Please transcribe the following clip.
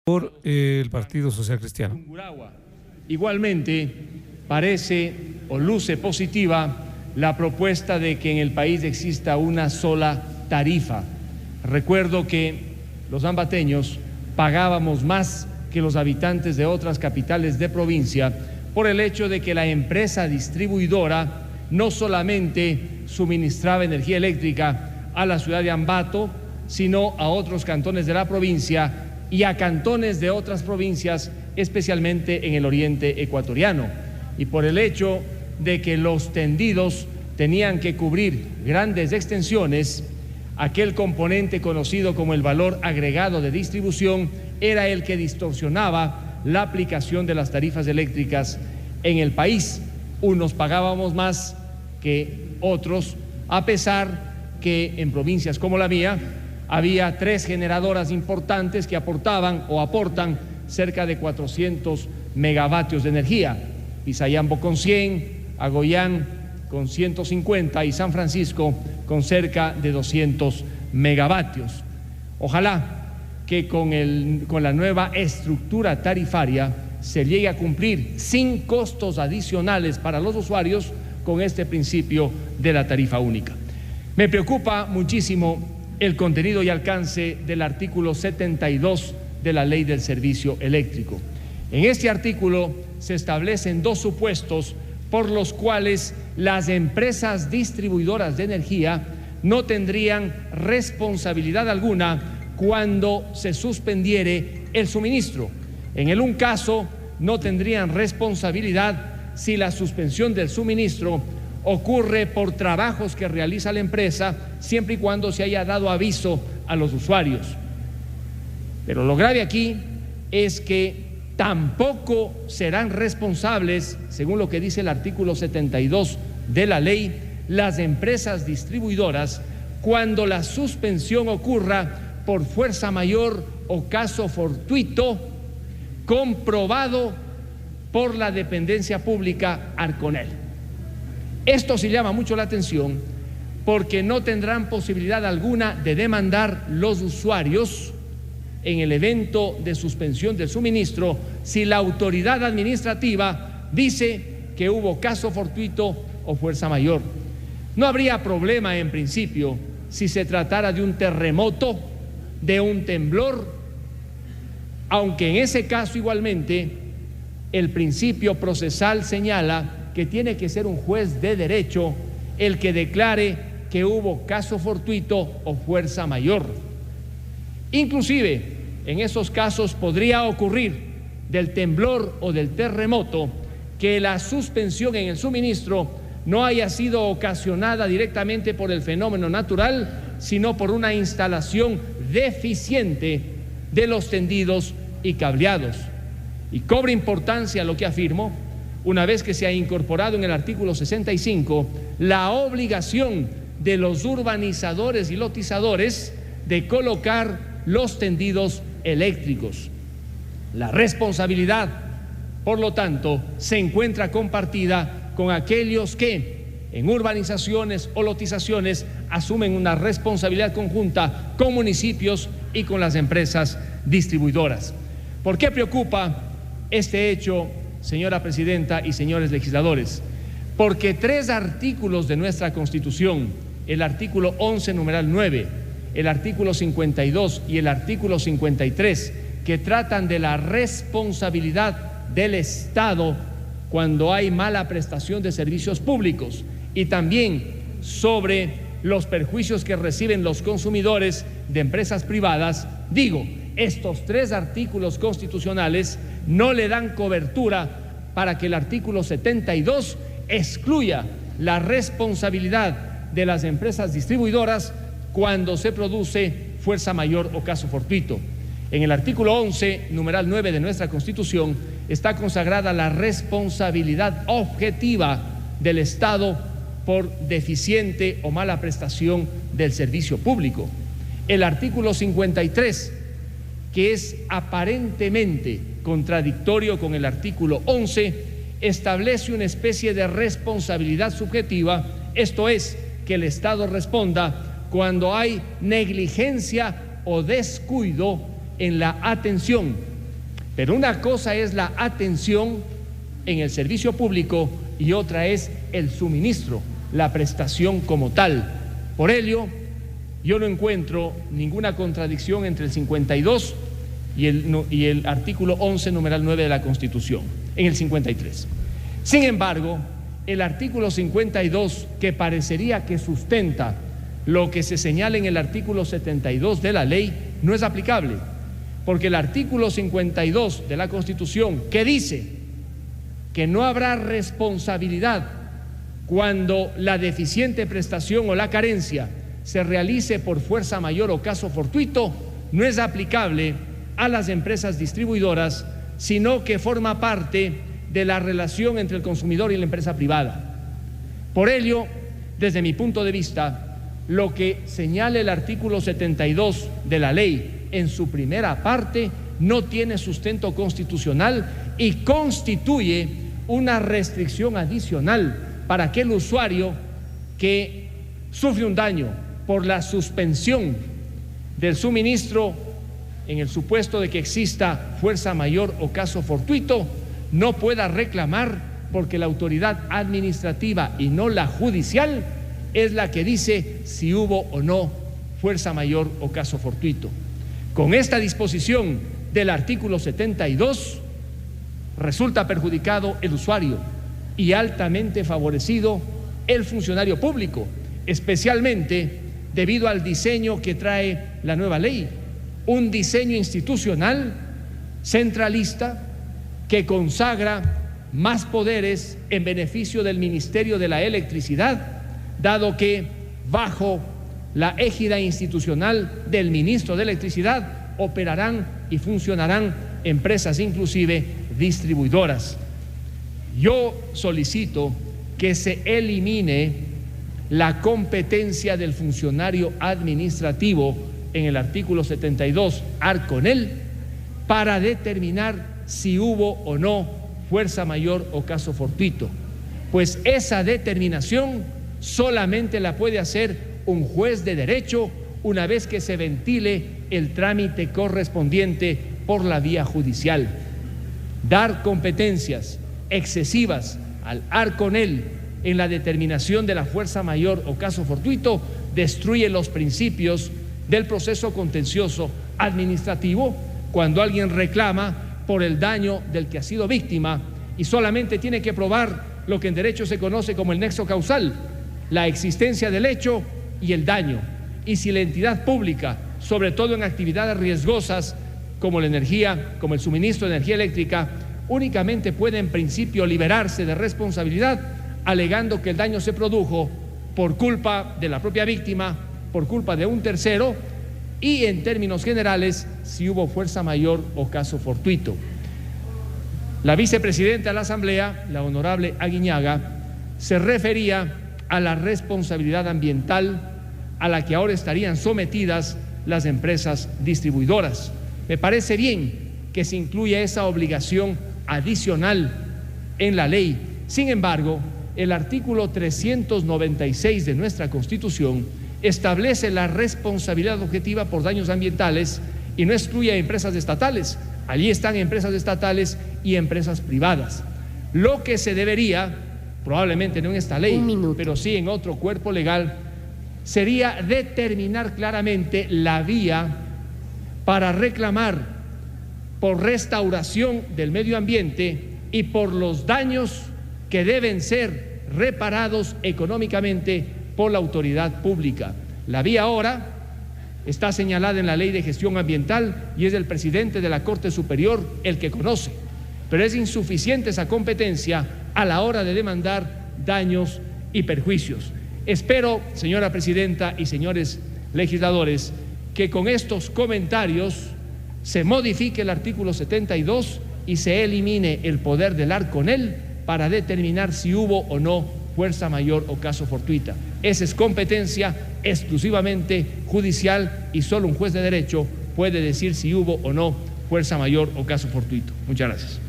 Por el Partido Social Cristiano. Igualmente, parece o luce positiva la propuesta de que en el país exista una sola tarifa. Recuerdo que los ambateños pagábamos más que los habitantes de otras capitales de provincia por el hecho de que la empresa distribuidora no solamente suministraba energía eléctrica a la ciudad de Ambato, sino a otros cantones de la provincia y a cantones de otras provincias, especialmente en el oriente ecuatoriano. Y por el hecho de que los tendidos tenían que cubrir grandes extensiones, aquel componente conocido como el valor agregado de distribución era el que distorsionaba la aplicación de las tarifas eléctricas en el país. Unos pagábamos más que otros, a pesar que en provincias como la mía había 3 generadoras importantes que aportaban o aportan cerca de 400 megavatios de energía. Pisayambo con 100, Agoyán con 150 y San Francisco con cerca de 200 megavatios. Ojalá que con la nueva estructura tarifaria se llegue a cumplir sin costos adicionales para los usuarios con este principio de la tarifa única. Me preocupa muchísimo el contenido y alcance del artículo 72 de la Ley del Servicio Eléctrico. En este artículo se establecen 2 supuestos por los cuales las empresas distribuidoras de energía no tendrían responsabilidad alguna cuando se suspendiere el suministro. En el un caso, no tendrían responsabilidad si la suspensión del suministro ocurre por trabajos que realiza la empresa, siempre y cuando se haya dado aviso a los usuarios. Pero lo grave aquí es que tampoco serán responsables, según lo que dice el artículo 72 de la ley, las empresas distribuidoras cuando la suspensión ocurra por fuerza mayor o caso fortuito comprobado por la dependencia pública Arconel. Esto sí llama mucho la atención porque no tendrán posibilidad alguna de demandar los usuarios en el evento de suspensión del suministro si la autoridad administrativa dice que hubo caso fortuito o fuerza mayor. No habría problema en principio si se tratara de un terremoto, de un temblor, aunque en ese caso igualmente el principio procesal señala que tiene que ser un juez de derecho el que declare que hubo caso fortuito o fuerza mayor. Inclusive, en esos casos podría ocurrir del temblor o del terremoto que la suspensión en el suministro no haya sido ocasionada directamente por el fenómeno natural, sino por una instalación deficiente de los tendidos y cableados. Y cobra importancia lo que afirmo, una vez que se ha incorporado en el artículo 65 la obligación de los urbanizadores y lotizadores de colocar los tendidos eléctricos. La responsabilidad, por lo tanto, se encuentra compartida con aquellos que en urbanizaciones o lotizaciones asumen una responsabilidad conjunta con municipios y con las empresas distribuidoras. ¿Por qué preocupa este hecho, señora presidenta y señores legisladores? Porque 3 artículos de nuestra Constitución, el artículo 11, numeral 9, el artículo 52 y el artículo 53, que tratan de la responsabilidad del Estado cuando hay mala prestación de servicios públicos y también sobre los perjuicios que reciben los consumidores de empresas privadas, digo, estos 3 artículos constitucionales no le dan cobertura para que el artículo 72 excluya la responsabilidad de las empresas distribuidoras cuando se produce fuerza mayor o caso fortuito. En el artículo 11, numeral 9 de nuestra Constitución, está consagrada la responsabilidad objetiva del Estado por deficiente o mala prestación del servicio público. El artículo 53, que es aparentemente contradictorio con el artículo 11, establece una especie de responsabilidad subjetiva, esto es, que el Estado responda cuando hay negligencia o descuido en la atención Pero una cosa es la atención en el servicio público y otra es el suministro, la prestación como tal. Por ello, yo no encuentro ninguna contradicción entre el 52 y el artículo 11, numeral 9 de la Constitución, en el 53. Sin embargo, el artículo 52, que parecería que sustenta lo que se señala en el artículo 72 de la ley, no es aplicable, porque el artículo 52 de la Constitución, que dice que no habrá responsabilidad cuando la deficiente prestación o la carencia se realice por fuerza mayor o caso fortuito, no es aplicable a las empresas distribuidoras, sino que forma parte de la relación entre el consumidor y la empresa privada. Por ello, desde mi punto de vista, lo que señala el artículo 72 de la ley en su primera parte no tiene sustento constitucional y constituye una restricción adicional para aquel usuario que sufre un daño por la suspensión del suministro en el supuesto de que exista fuerza mayor o caso fortuito, no pueda reclamar, porque la autoridad administrativa y no la judicial es la que dice si hubo o no fuerza mayor o caso fortuito. Con esta disposición del artículo 72 resulta perjudicado el usuario y altamente favorecido el funcionario público, especialmente debido al diseño que trae la nueva ley, un diseño institucional centralista que consagra más poderes en beneficio del Ministerio de la Electricidad, dado que bajo la égida institucional del ministro de Electricidad operarán y funcionarán empresas, inclusive distribuidoras. Yo solicito que se elimine la competencia del funcionario administrativo en el artículo 72 arconel para determinar si hubo o no fuerza mayor o caso fortuito, pues esa determinación solamente la puede hacer un juez de derecho una vez que se ventile el trámite correspondiente por la vía judicial. Dar competencias excesivas al arconel en la determinación de la fuerza mayor o caso fortuito destruye los principios del proceso contencioso administrativo cuando alguien reclama por el daño del que ha sido víctima y solamente tiene que probar lo que en derecho se conoce como el nexo causal, la existencia del hecho y el daño. Y si la entidad pública, sobre todo en actividades riesgosas como la energía, como el suministro de energía eléctrica, únicamente puede en principio liberarse de responsabilidad alegando que el daño se produjo por culpa de la propia víctima, por culpa de un tercero y en términos generales si hubo fuerza mayor o caso fortuito. La vicepresidenta de la Asamblea, la honorable Aguiñaga, se refería a la responsabilidad ambiental a la que ahora estarían sometidas las empresas distribuidoras. Me parece bien que se incluya esa obligación adicional en la ley. Sin embargo, el artículo 396 de nuestra Constitución establece la responsabilidad objetiva por daños ambientales y no excluye a empresas estatales. Allí están empresas estatales y empresas privadas. Lo que se debería, probablemente no en esta ley, pero sí en otro cuerpo legal, sería determinar claramente la vía para reclamar por restauración del medio ambiente y por los daños que deben ser reparados económicamente por la autoridad pública. La vía ahora está señalada en la Ley de Gestión Ambiental y es el presidente de la Corte Superior el que conoce, pero es insuficiente esa competencia a la hora de demandar daños y perjuicios. Espero, señora presidenta y señores legisladores, que con estos comentarios se modifique el artículo 72 y se elimine el poder del arconel para determinar si hubo o no fuerza mayor o caso fortuita. Esa es competencia exclusivamente judicial y solo un juez de derecho puede decir si hubo o no fuerza mayor o caso fortuito. Muchas gracias.